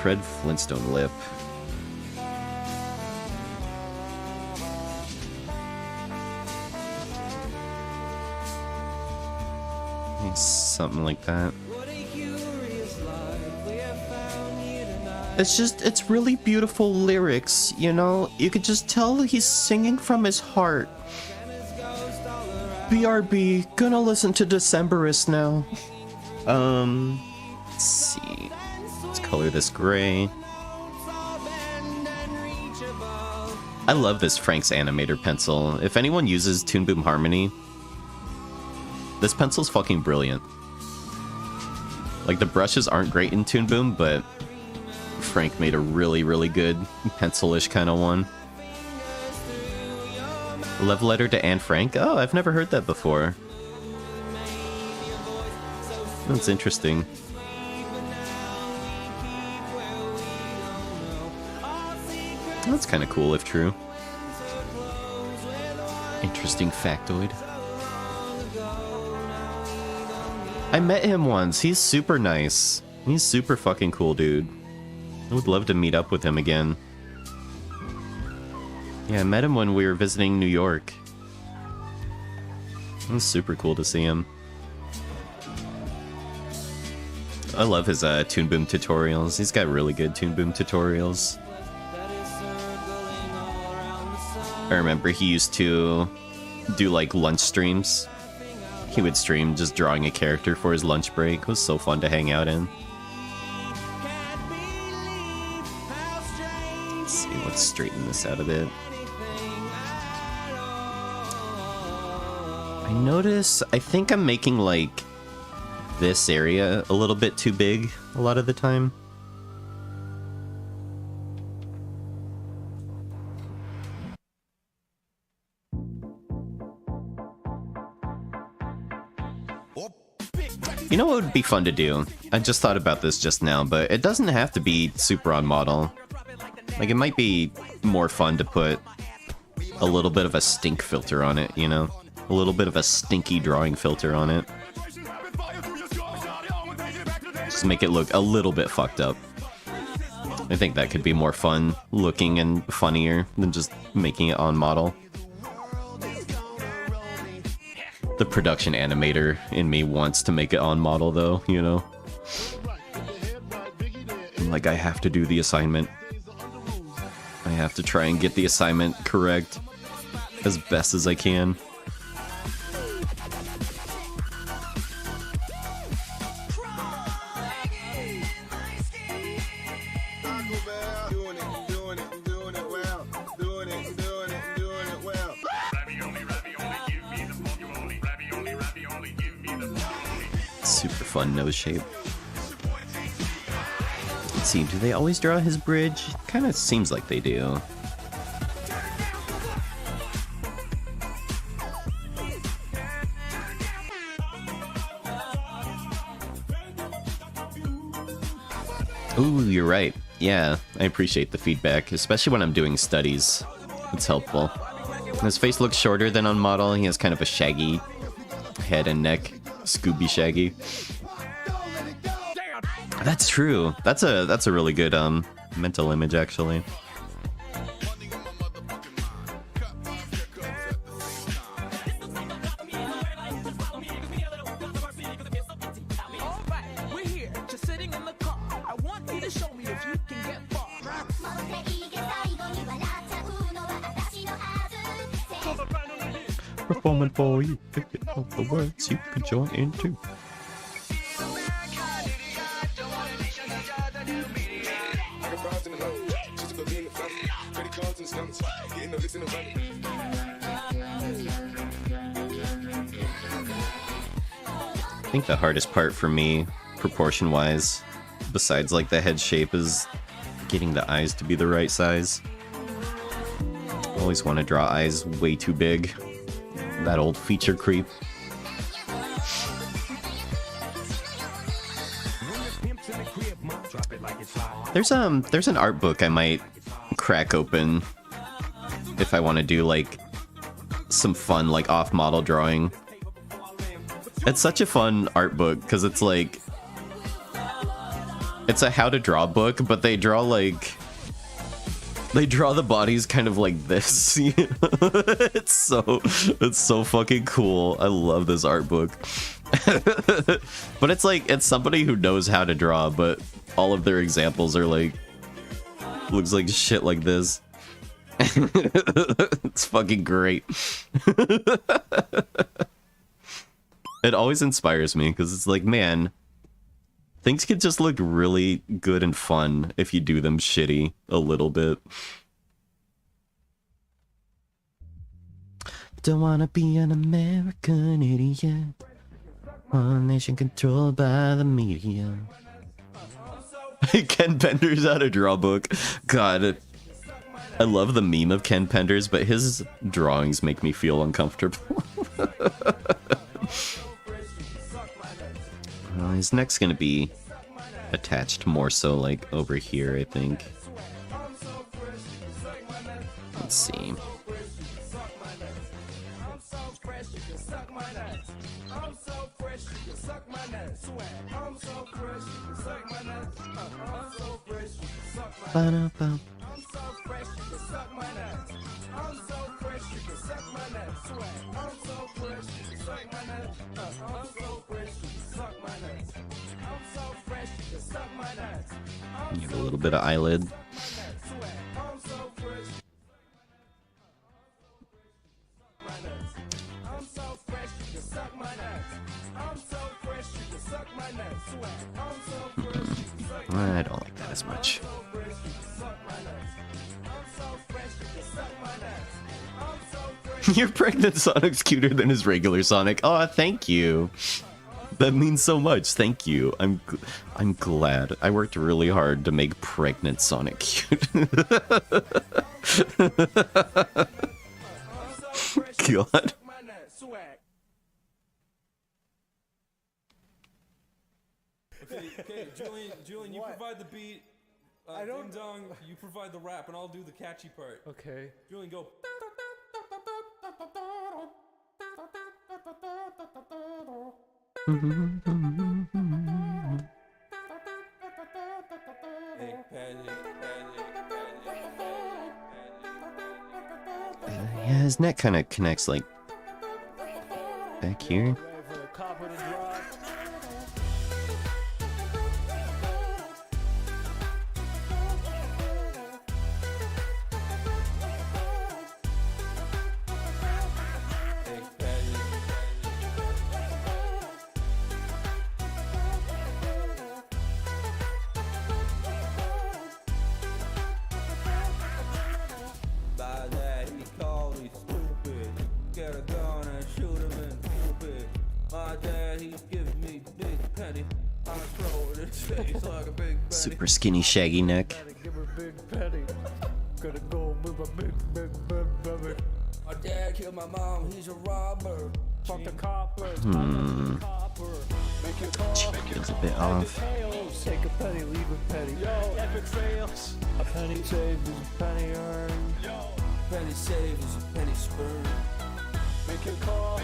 Fred Flintstone lip. Something like that. It's really beautiful lyrics, you know? You could just tell he's singing from his heart. BRB, gonna listen to Decemberist now. Let's see. Let's color this gray. I love this Frank's Animator pencil. If anyone uses Toon Boom Harmony, this pencil's fucking brilliant. Like, the brushes aren't great in Toon Boom, but Frank made a really, really good pencil-ish kind of one. Love letter to Anne Frank? Oh, I've never heard that before. That's interesting. That's kind of cool if true. Interesting factoid. I met him once. He's super nice. He's super fucking cool, dude. I would love to meet up with him again. Yeah, I met him when we were visiting New York. It was super cool to see him. I love his Toon Boom tutorials. He's got really good Toon Boom tutorials. I remember he used to do like lunch streams. He would stream just drawing a character for his lunch break. It was so fun to hang out in. Let's see, let's straighten this out a bit. I notice, I think I'm making like this area a little bit too big a lot of the time. You know what would be fun to do? I just thought about this just now, but it doesn't have to be super on model. Like, it might be more fun to put a little bit of a stink filter on it, you know? A little bit of a stinky drawing filter on it. Just make it look a little bit fucked up. I think that could be more fun looking and funnier than just making it on model. The production animator in me wants to make it on model though, you know? Like, I have to do the assignment. I have to try and get the assignment correct as best as I can. Super fun nose shape. Let's see, do they always draw his bridge? Kind of seems like they do. Ooh, you're right. Yeah, I appreciate the feedback, especially when I'm doing studies. It's helpful. His face looks shorter than on model. He has kind of a shaggy head and neck. Scooby Shaggy. That's true. That's a really good mental image, actually. Performing for you, pick it up the words you can join into. I think the hardest part for me, proportion-wise, besides like the head shape, is getting the eyes to be the right size. I always want to draw eyes way too big. That old feature creep. There's an art book I might crack open if I want to do like some fun like off-model drawing. It's such a fun art book because it's like It's a how to draw book, but they draw like... They draw the bodies kind of like this. You know? It's so fucking cool. I love this art book. But it's like, it's somebody who knows how to draw, but all of their examples are like, looks like shit like this. It's fucking great. It always inspires me because it's like, man, things could just look really good and fun if you do them shitty a little bit. Don't wanna be an American idiot. One nation controlled by the media. Ken Pender's how to draw book. God, I love the meme of Ken Penders, but his drawings make me feel uncomfortable. His neck's gonna be attached more so like over here, I think. Let's see. Ba-da-ba. Give a little bit of eyelid. I don't like that as much. Your pregnant Sonic's cuter than his regular Sonic. Oh, thank you. That means so much. Thank you. I'm glad. I worked really hard to make pregnant Sonic cute. God. Okay, Julian, you provide the beat. Ding Dong, you provide the rap, and I'll do the catchy part. Okay. Julian, go. Yeah, his neck kind of connects like back here. Super skinny, shaggy neck. My dad killed my mom, he's a robber. Fuck the copper. Feels a bit off. Take a penny, leave a penny. Yo, epic fails. A penny saved is a penny earned. Yo, penny saved is a penny spurned. Make your call.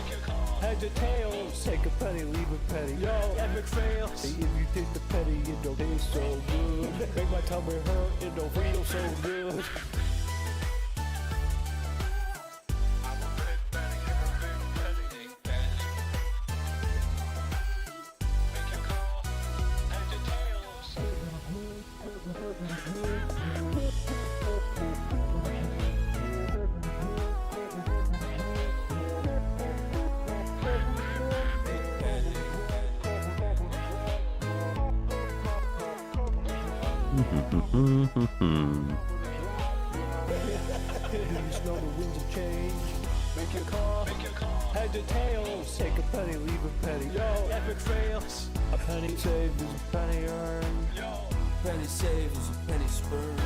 Heads or tails. Take a penny, leave a penny. Yo, epic fails. Hey, if you take the penny, it don't taste so good. Make my tummy hurt, it don't feel so good. Heads or tails, take a penny, leave a penny. Yo, epic fails. A penny saved is a penny earned. Yo, penny saved is a penny spurned.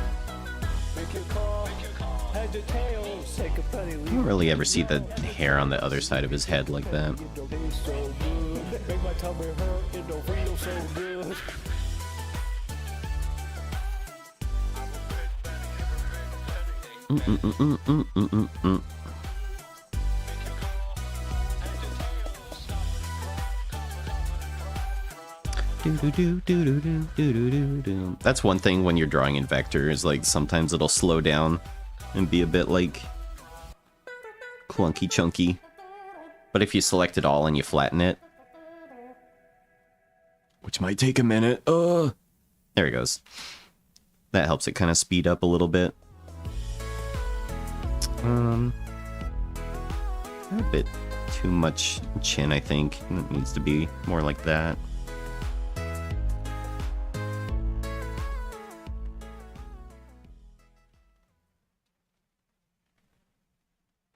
Make your call. Heads or tails, take a penny, leave a penny. You don't really ever see the hair on the other side of his head like that. Make my tummy hurt, it don't feel so good. That's one thing when you're drawing in vector, is like sometimes it'll slow down and be a bit like clunky chunky. But if you select it all and you flatten it, which might take a minute, there it goes. That helps it kind of speed up a little bit. A bit too much chin, I think. It needs to be more like that.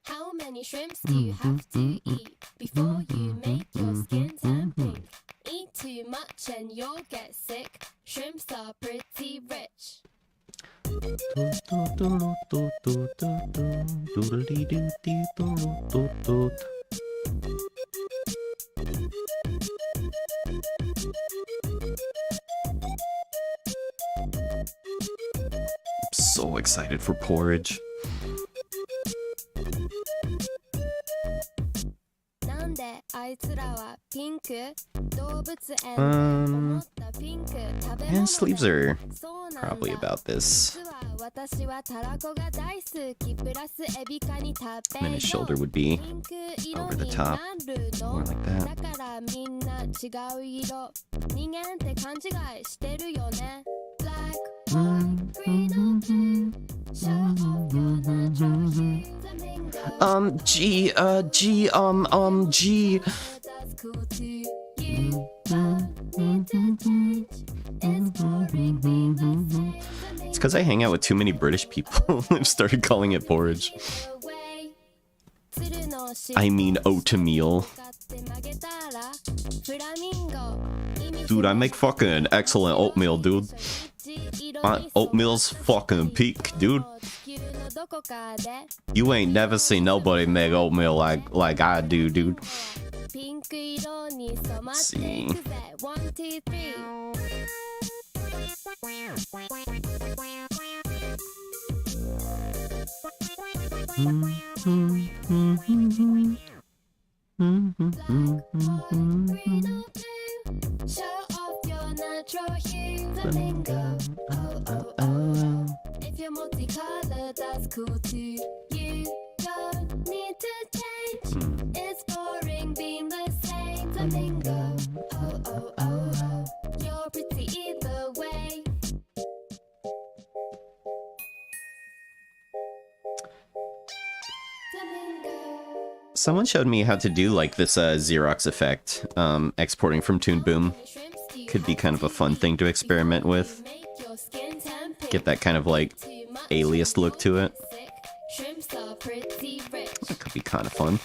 How many shrimps do you have to eat before you make your skin turn pink? Eat too much and you'll get sick. Shrimps are pretty rich. So excited for porridge. なんであいつらはピンク動物園思ったピンク食べ物 And sleeves are probably about this. 実は私はたらこが大好きプラスエビカニ食べ And then his shoulder would be ピンク色 over the に top, なるの more like that. だからみんな違う色人間って勘違いしてるよね Black, white, green or blue Show off your natural hue G. That's cool too You don't need to change It's boring being the same It's because I hang out with too many British people. I've started calling it porridge. I mean oatmeal. Dude, I make fucking excellent oatmeal, dude. My oatmeal's fucking peak, dude. You ain't never seen nobody make oatmeal like I do, dude. Let's see. Show off your natural hue Flamingo, oh oh oh If you're multicolored, that's cool too You don't need to change It's boring being the same Flamingo, oh oh oh oh You're pretty either way Someone showed me how to do like this Xerox effect, exporting from Toon Boom. Could be kind of a fun thing to experiment with. Get that kind of like alias look to it. That could be kind of fun.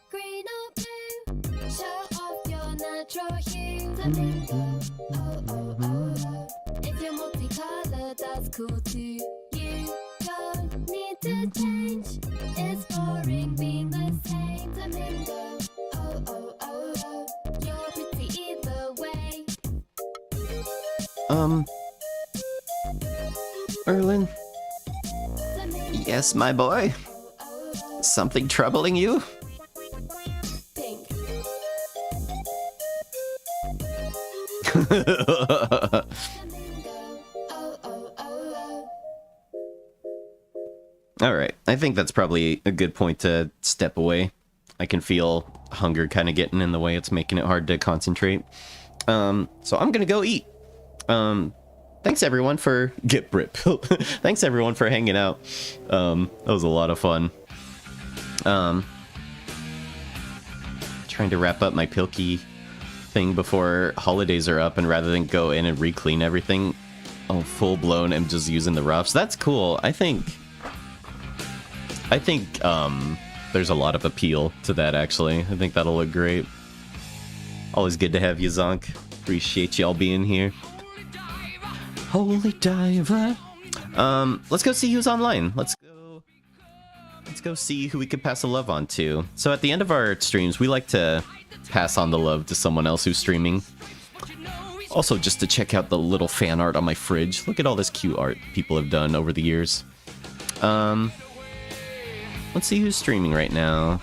Green or blue, show off your natural hue Flamingo, oh oh oh oh If you're multicolored, that's cool too You don't need to change It's boring being the same Flamingo, oh oh oh oh You're pretty either way Erlin? Yes, my boy? Something troubling you? Pink Alright, I think that's probably a good point to step away. I can feel hunger kind of getting in the way. It's making it hard to concentrate. So I'm gonna go eat. Thanks everyone for... Get Brit. Thanks everyone for hanging out. That was a lot of fun. Trying to wrap up my Pilkey thing before holidays are up, and rather than go in and re-clean everything, full blown, I'm just using the roughs. That's cool. I think there's a lot of appeal to that, actually. I think that'll look great. Always good to have you, Zonk. Appreciate y'all being here. Holy Diver. Let's go see who's online. Let's go see who we could pass the love on to. So at the end of our streams, we like to pass on the love to someone else who's streaming. Also, just to check out the little fan art on my fridge. Look at all this cute art people have done over the years. Let's see who's streaming right now.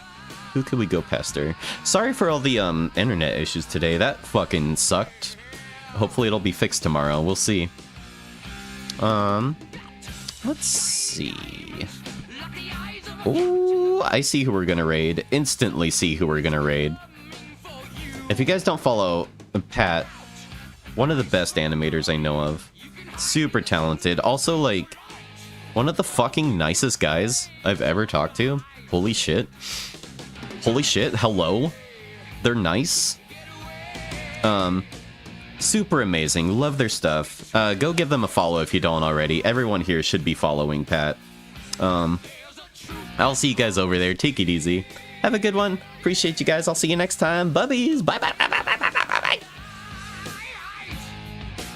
Who could we go pester? Sorry for all the internet issues today. That fucking sucked. Hopefully it'll be fixed tomorrow. We'll see. Let's see. Oh, I see who we're gonna raid. Instantly see who we're gonna raid. If you guys don't follow Pat, one of the best animators I know of. Super talented. Also, like, one of the fucking nicest guys I've ever talked to. Holy shit. Holy shit, hello? They're nice. Super amazing. Love their stuff. Go give them a follow if you don't already. Everyone here should be following Pat. I'll see you guys over there. Take it easy. Have a good one. Appreciate you guys. I'll see you next time. Bubbies. Bye bye bye bye.